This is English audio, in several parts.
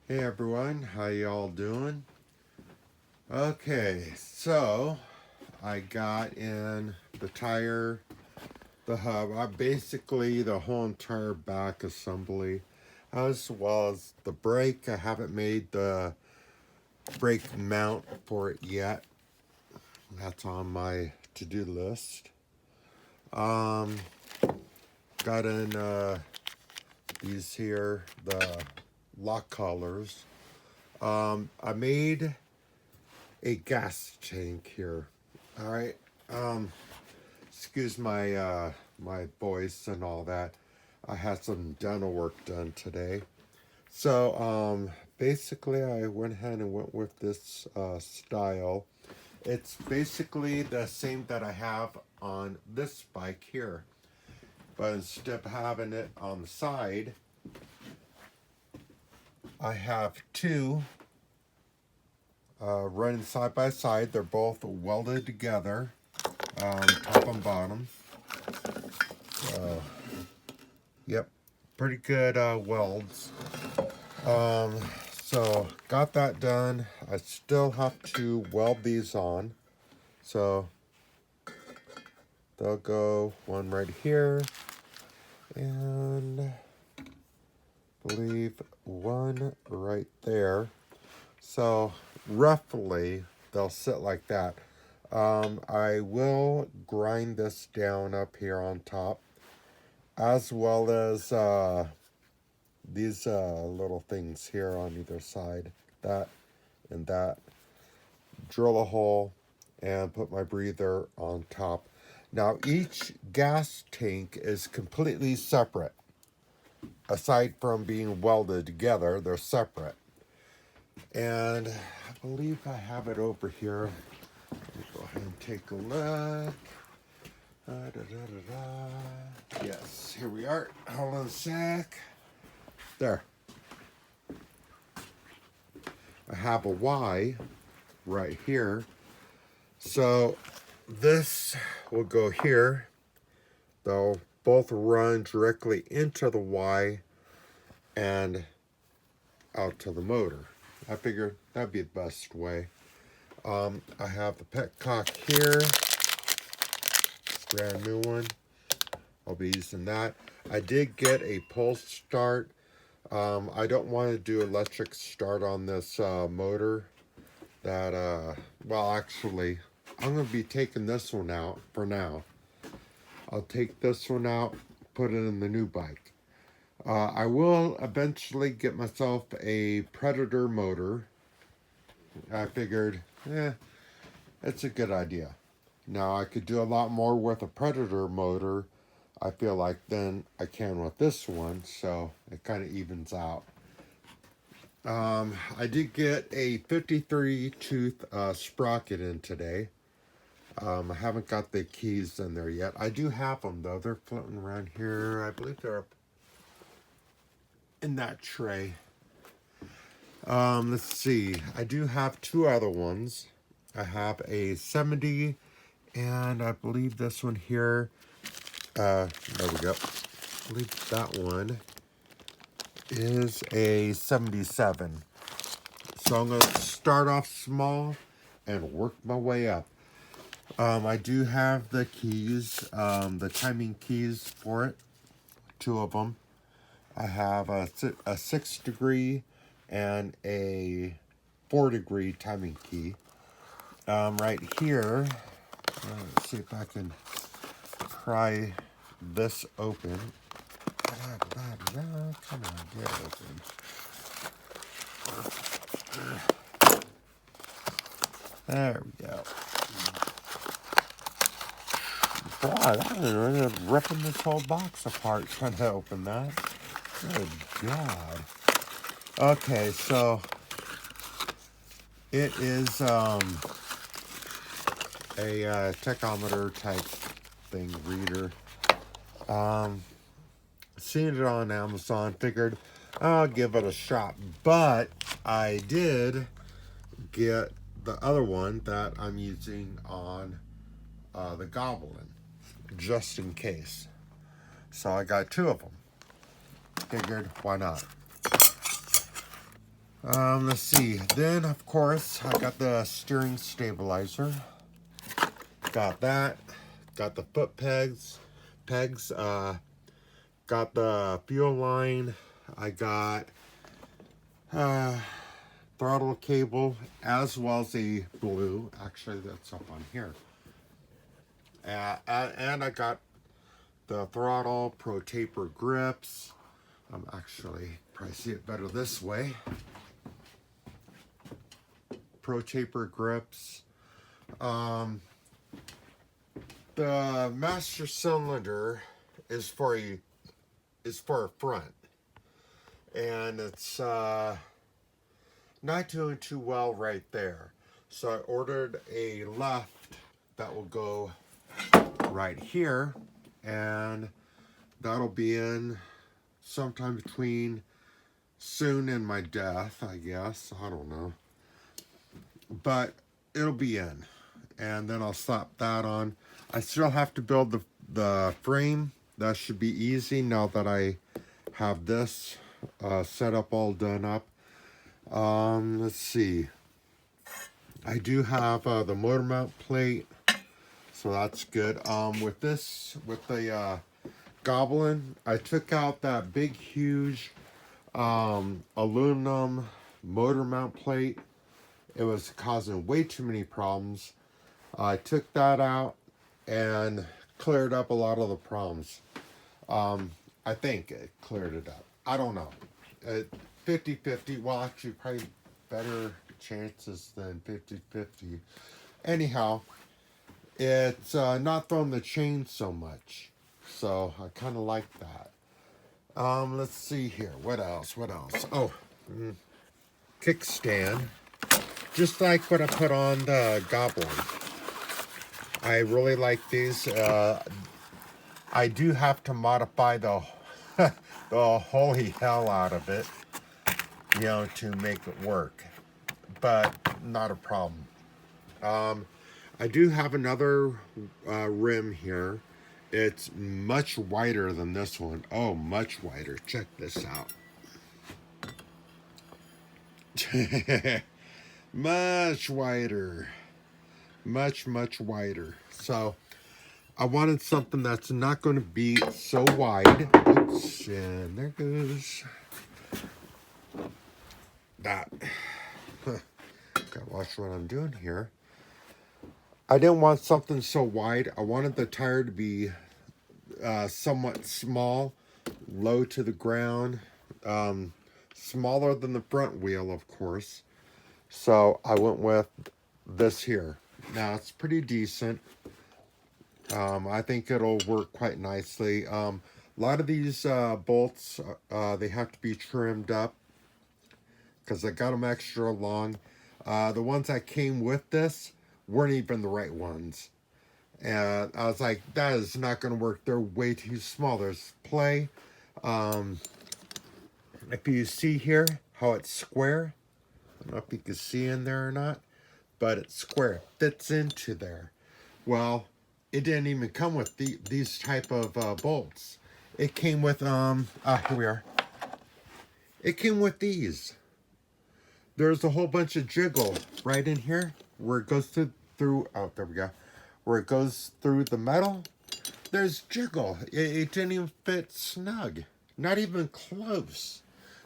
Hey everyone, how y'all doing? Okay, so I got in the tire, the hub, basically the whole entire back assembly, as well as the brake. I haven't made the brake mount for it yet. That's on my to-do list. Um, got in these here, the lock collars. I made a gas tank here. All right. Um, excuse my voice and all that. I had some dental work done today. So basically, I went ahead and went with this style. It's basically the same that I have on this bike here, but instead of having it on the side, I have two running side by side. They're both welded together, top and bottom. Yep, pretty good welds. Um, so got that done. I still have to weld these on. So they'll go one right here and I believe one right there. So roughly they'll sit like that. I will grind this down up here on top, as well as these little things here on either side, that and that. Drill a hole and put my breather on top. Now each gas tank is completely separate. Aside from being welded together, they're separate. And I believe I have it over here. Let me go ahead and take a look. Yes, here we are. Hold on a sec. There. I have a Y right here. So this will go here. They'll both run directly into the Y and out to the motor. I figured that'd be the best way. I have the petcock here. Brand new one. I'll be using that. I did get a pull start. I don't want to do electric start on this motor. Well, actually, I'm going to be taking this one out for now. I'll take this one out, put it in the new bike. I will eventually get myself a Predator motor. I figured, it's a good idea. Now, I could do a lot more with a Predator motor, I feel like, than I can with this one, so it kind of evens out. I did get a 53 tooth sprocket in today. I haven't got the keys in there yet. I do have them though. They're floating around here. I believe they're up in that tray. Let's see. I do have two other ones. I have a 70 and I believe this one here. There we go. I believe that one is a 77. So I'm going to start off small and work my way up. I do have the keys, the timing keys for it, two of them. I have a 6-degree and a 4-degree timing key. Right here, let's see if I can pry this open. Come on, get it open. There we go. Boy, that is really ripping this whole box apart trying to open that. Good God. Okay, so it is a tachometer type thing, reader. Seen it on Amazon, figured I'll give it a shot. But I did get the other one that I'm using on the Goblin, just in case. So I got two of them. Figured, why not? Let's see. Then, of course, I got the steering stabilizer. Got that. Got the foot pegs. Got the fuel line. I got throttle cable as well as a blue. Actually, that's up on here. And I got the throttle, pro taper grips. Actually, probably see it better this way. Pro taper grips. The master cylinder is for a front, and it's not doing too well right there. So I ordered a left that will go right here, and that'll be in sometime between soon and my death, I guess. I don't know, but it'll be in, and then I'll slap that on. I still have to build the frame. That should be easy now that I have this set up, all done up. Let's see. I do have the motor mount plate, so that's good. With the Goblin, I took out that big, huge aluminum motor mount plate. It was causing way too many problems. I took that out and cleared up a lot of the problems. I think it cleared it up. I don't know. 50-50. Well, actually, probably better chances than 50-50. Anyhow, it's not throwing the chain so much. So I kind of like that. Let's see here. What else? Oh, kickstand. Just like what I put on the Goblin. I really like these. I do have to modify the the holy hell out of it, to make it work, but not a problem. I do have another rim here. It's much wider than this one. Oh, much wider. Check this out. Much wider. Much wider. So I wanted something that's not going to be so wide. Oops, and there goes that. Gotta watch what I'm doing here. I didn't want something so wide. I wanted the tire to be somewhat small, low to the ground, smaller than the front wheel, of course. So I went with this here. Now it's pretty decent. I think it'll work quite nicely. A lot of these bolts, they have to be trimmed up because I got them extra long. The ones that came with this weren't even the right ones. And I was like, that is not going to work. They're way too small. There's play. If you see here how it's square, I don't know if you can see in there or not, but it's square. It fits into there. Well, it didn't even come with these type of bolts. It came with, here we are. It came with these. There's a whole bunch of jiggle right in here where it goes through, oh, there we go. Where it goes through the metal, there's jiggle. It didn't even fit snug. Not even close.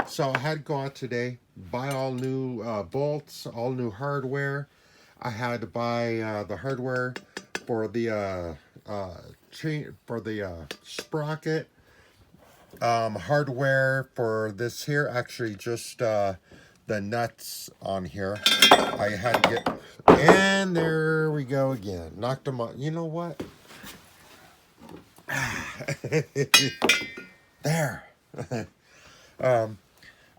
So I had to go out today, buy all new bolts, all new hardware. I had to buy the hardware for the chain, for the sprocket. Hardware for this here, actually just the nuts on here. I had to get, and there we go again. Knocked them on. You know what? There.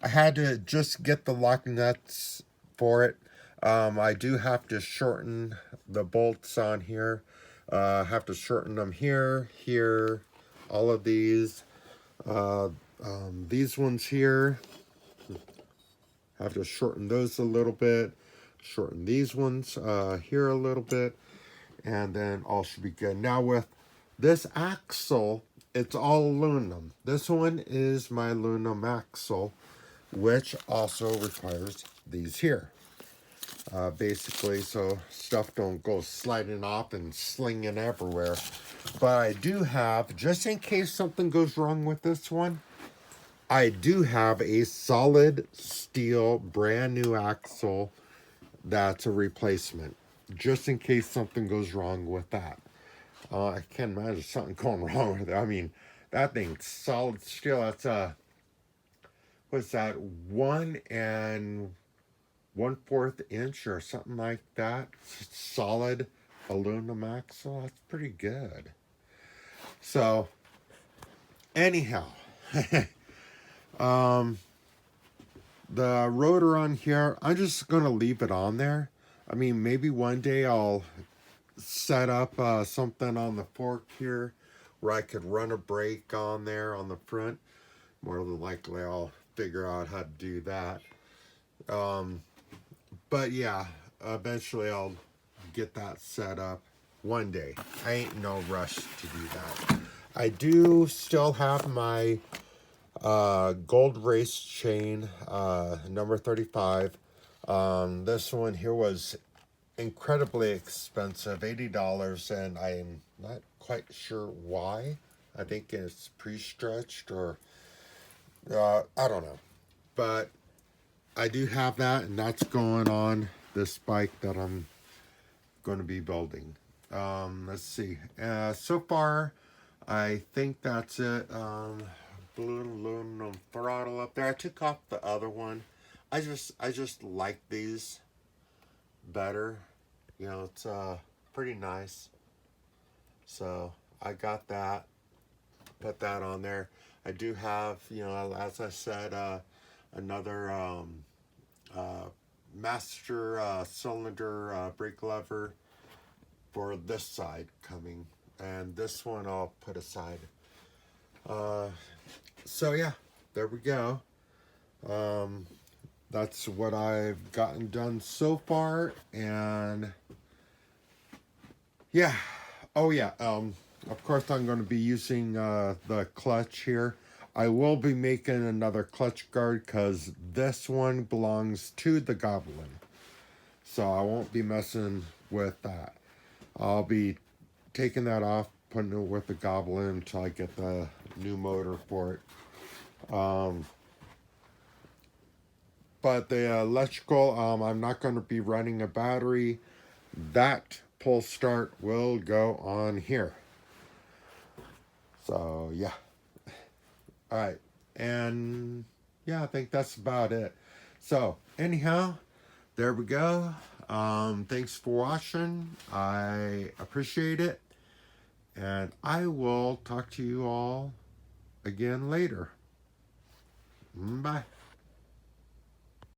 I had to just get the lock nuts for it. I do have to shorten the bolts on here. Have to shorten them here, all of these. These ones here, have to shorten those a little bit. Shorten these ones here a little bit. And then all should be good. Now with this axle, it's all aluminum. This one is my aluminum axle. which also requires these here. Basically, so stuff don't go sliding off and slinging everywhere. But I do have, just in case something goes wrong with this one, I do have a solid steel brand new axle that's a replacement, just in case something goes wrong with that. I can't imagine something going wrong with it. I mean, that thing's solid steel. That's a, what's that, 1 1/4 inch or something like that. Solid aluminum axle. That's pretty good. So, anyhow, the rotor on here, I'm just going to leave it on there. I mean, maybe one day I'll set up something on the fork here where I could run a brake on there on the front. More than likely I'll figure out how to do that. But yeah, eventually I'll get that set up one day. I ain't no rush to do that. I do still have my gold race chain, number 35. This one here was incredibly expensive, $80, and I'm not quite sure why. I think it's pre-stretched or I don't know. But I do have that, and that's going on this bike that I'm going to be building. Let's see. So far, I think that's it. Blue aluminum throttle up there. I took off the other one. I just like these better. You know, it's pretty nice. So I got that. Put that on there. I do have, you know, as I said, another master cylinder brake lever for this side coming, and this one I'll put aside. So yeah, there we go. That's what I've gotten done so far, and yeah. Oh yeah, of course I'm going to be using the clutch here. I will be making another clutch guard because this one belongs to the Goblin. So I won't be messing with that. I'll be taking that off, putting it with the Goblin until I get the new motor for it. But the electrical, I'm not going to be running a battery. That pull start will go on here. So yeah. All right. And yeah, I think that's about it. So anyhow, there we go. Thanks for watching. I appreciate it. And I will talk to you all again later. Bye.